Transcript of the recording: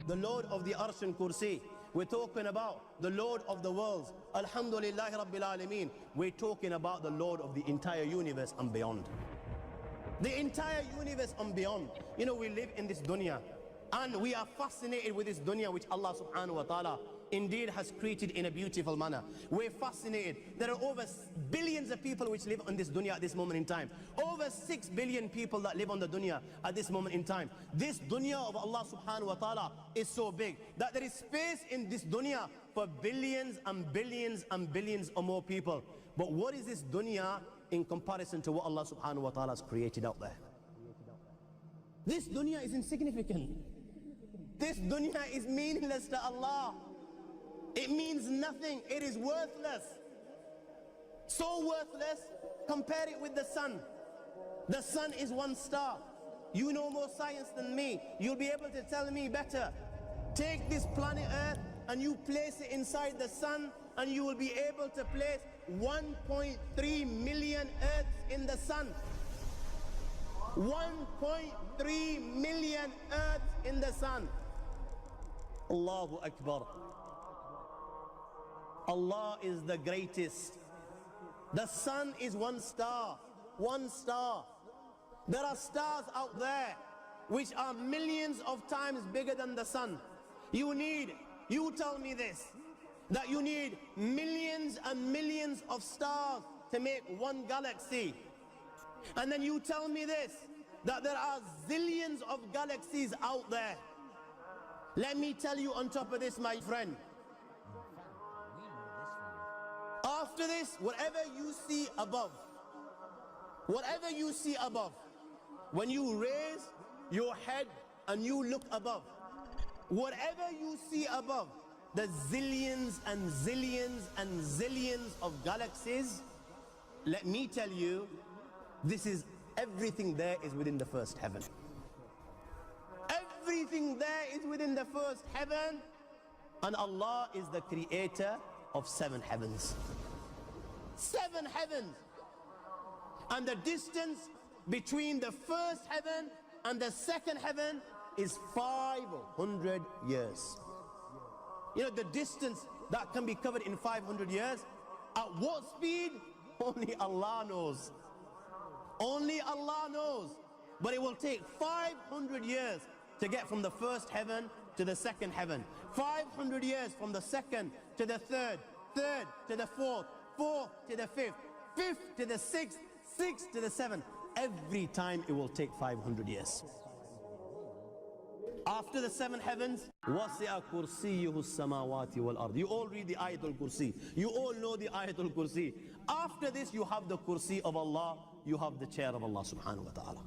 the Lord of the Arsh and Kursi. We're talking about the Lord of the worlds. Alhamdulillah Rabbil Alameen. We're talking about the Lord of the entire universe and beyond. The entire universe and beyond. You know, we live in this dunya and we are fascinated with this dunya which Allah subhanahu wa ta'ala indeed has created in a beautiful manner. We're fascinated. There are over billions of people which live on this dunya at this moment in time. Over 6 billion people that live on the dunya at this moment in time. This dunya of Allah subhanahu wa ta'ala is so big that there is space in this dunya for billions and billions and billions or more people. But what is this dunya in comparison to what Allah subhanahu wa ta'ala has created out there? This dunya is insignificant. This dunya is meaningless to Allah. It means nothing. It is worthless. So worthless, compare it with the sun. The sun is one star. You know more science than me. You'll be able to tell me better. Take this planet Earth and you place it inside the sun and you will be able to place 1.3 million Earths in the sun. 1.3 million Earths in the sun. Allahu Akbar. Allah is the greatest. The sun is one star. One star. There are stars out there which are millions of times bigger than the sun. You tell me this, that you need millions and millions of stars to make one galaxy. And then you tell me this, that there are zillions of galaxies out there. Let me tell you on top of this, my friend, after this, whatever you see above, when you raise your head and you look above, whatever you see above, the zillions and zillions and zillions of galaxies, let me tell you, everything there is within the first heaven. Everything there is within the first heaven, and Allah is the creator of 7 heavens. 7 heavens. And the distance between the first heaven and the second heaven is 500 years. You know, the distance that can be covered in 500 years, at what speed? Only Allah knows. Only Allah knows. But it will take 500 years to get from the first heaven to the second heaven. 500 years from the second to the third, third to the fourth, fourth to the fifth, fifth to the sixth, sixth to the seventh. Every time it will take 500 years. After the 7 heavens, وَسِعَ كُرْسِيُّهُ السَّمَاوَاتِ وَالْأَرْضِ. You all read the Ayatul Kursi. You all know the Ayatul Kursi. After this, you have the Kursi of Allah. You have the chair of Allah subhanahu wa ta'ala.